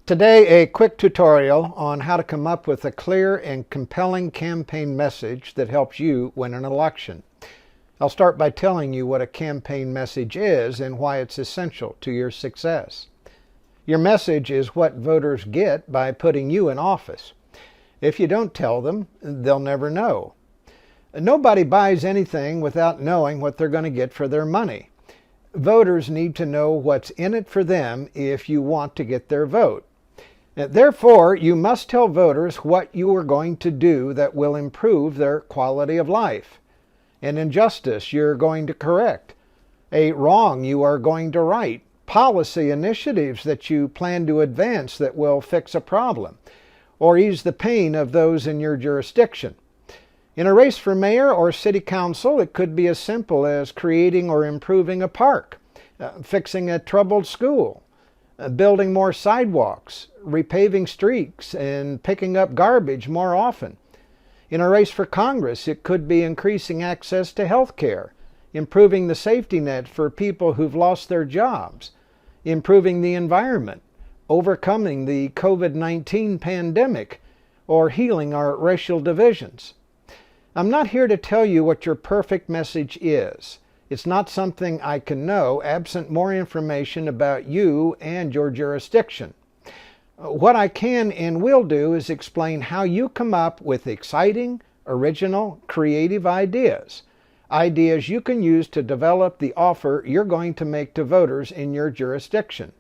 Today, a quick tutorial on how to come up with a clear and compelling campaign message that helps you win an election. I'll start by telling you what a campaign message is and why it's essential to your success. Your message is what voters get by putting you in office. If you don't tell them, they'll never know. Nobody buys anything without knowing what they're going to get for their money. Voters need to know what's in it for them if you want to get their vote. Therefore, you must tell voters what you are going to do that will improve their quality of life. An injustice you're going to correct. A wrong you are going to right. Policy initiatives that you plan to advance that will fix a problem or ease the pain of those in your jurisdiction. In a race for mayor or city council, it could be as simple as creating or improving a park, fixing a troubled school, building more sidewalks, repaving streets, and picking up garbage more often. In a race for Congress, it could be increasing access to health care, improving the safety net for people who've lost their jobs, improving the environment, overcoming the COVID-19 pandemic, or healing our racial divisions. I'm not here to tell you what your perfect message is. It's not something I can know absent more information about you and your jurisdiction. What I can and will do is explain how you come up with exciting, original, creative ideas. Ideas you can use to develop the offer you're going to make to voters in your jurisdiction.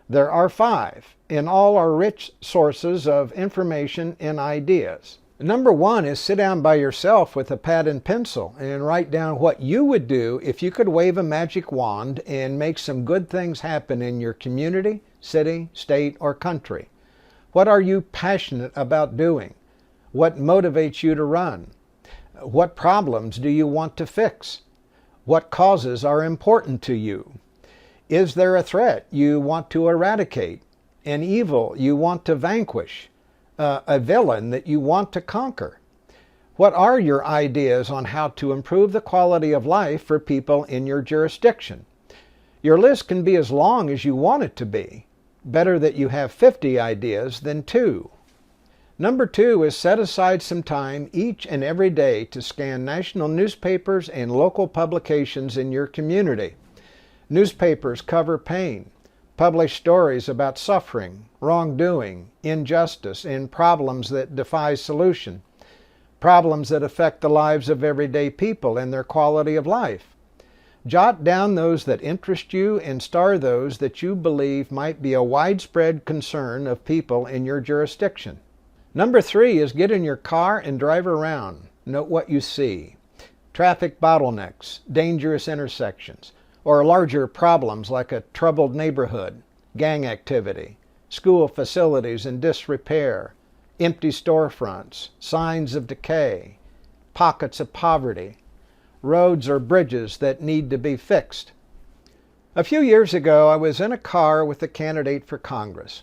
There are 5, and all are rich sources of information and ideas. Number 1 is sit down by yourself with a pad and pencil and write down what you would do if you could wave a magic wand and make some good things happen in your community, city, state, or country. What are you passionate about doing? What motivates you to run? What problems do you want to fix? What causes are important to you? Is there a threat you want to eradicate? An evil you want to vanquish? A villain that you want to conquer? What are your ideas on how to improve the quality of life for people in your jurisdiction? Your list can be as long as you want it to be. Better that you have 50 ideas than 2. Number 2 is set aside some time each and every day to scan national newspapers and local publications in your community. Newspapers cover pain, publish stories about suffering, wrongdoing, injustice, and problems that defy solution, problems that affect the lives of everyday people and their quality of life. Jot down those that interest you and star those that you believe might be a widespread concern of people in your jurisdiction. Number 3 is get in your car and drive around. Note what you see. Traffic bottlenecks, dangerous intersections, or larger problems like a troubled neighborhood, gang activity, school facilities in disrepair, empty storefronts, signs of decay, pockets of poverty, roads or bridges that need to be fixed. A few years ago, I was in a car with a candidate for Congress,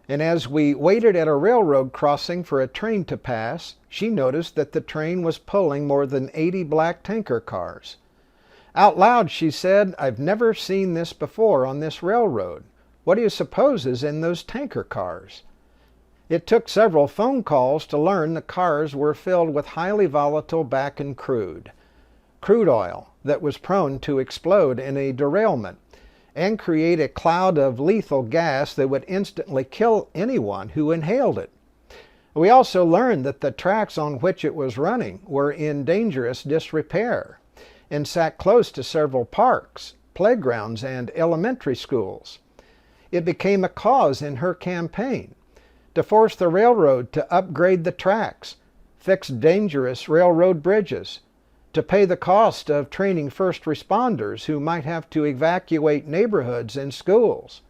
and as we waited at a railroad crossing for a train to pass, she noticed that the train was pulling more than 80 black tanker cars. Out loud, she said, "I've never seen this before on this railroad. What do you suppose is in those tanker cars?" It took several phone calls to learn the cars were filled with highly volatile Bakken crude oil that was prone to explode in a derailment and create a cloud of lethal gas that would instantly kill anyone who inhaled it. We also learned that the tracks on which it was running were in dangerous disrepair and sat close to several parks, playgrounds, and elementary schools. It became a cause in her campaign to force the railroad to upgrade the tracks, fix dangerous railroad bridges, to pay the cost of training first responders who might have to evacuate neighborhoods and schools,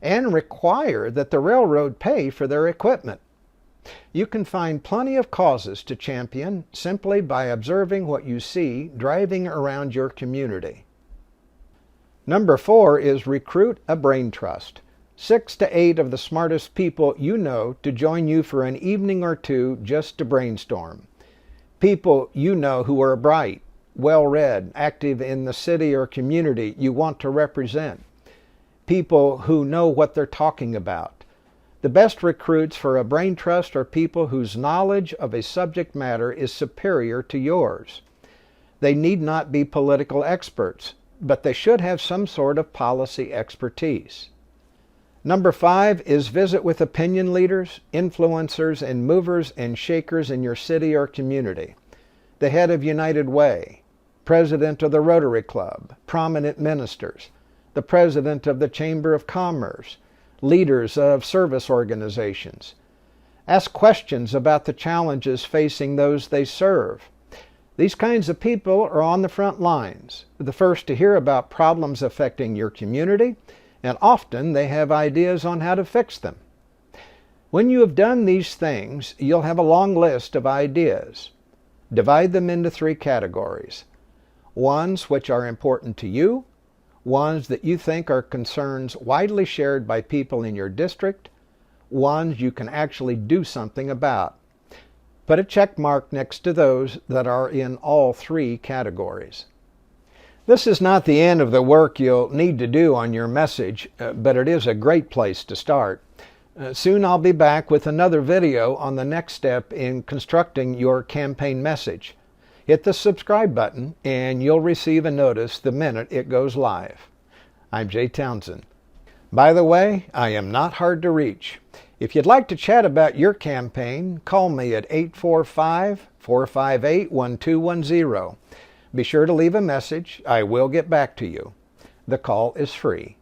and require that the railroad pay for their equipment. You can find plenty of causes to champion simply by observing what you see driving around your community. Number 4 is recruit a brain trust. 6 to 8 of the smartest people you know to join you for an evening or two just to brainstorm. People you know who are bright, well-read, active in the city or community you want to represent. People who know what they're talking about. The best recruits for a brain trust are people whose knowledge of a subject matter is superior to yours. They need not be political experts, but they should have some sort of policy expertise. Number 5 is visit with opinion leaders, influencers, and movers and shakers in your city or community. The head of United Way, president of the Rotary Club, prominent ministers, the president of the Chamber of Commerce, leaders of service organizations. Ask questions about the challenges facing those they serve. These kinds of people are on the front lines, the first to hear about problems affecting your community, and often they have ideas on how to fix them. When you have done these things, you'll have a long list of ideas. Divide them into 3 categories. Ones which are important to you, ones that you think are concerns widely shared by people in your district, ones you can actually do something about. Put a check mark next to those that are in all 3 categories. This is not the end of the work you'll need to do on your message, but it is a great place to start. Soon I'll be back with another video on the next step in constructing your campaign message. Hit the subscribe button and you'll receive a notice the minute it goes live. I'm Jay Townsend. By the way, I am not hard to reach. If you'd like to chat about your campaign, call me at 845-458-1210. Be sure to leave a message. I will get back to you. The call is free.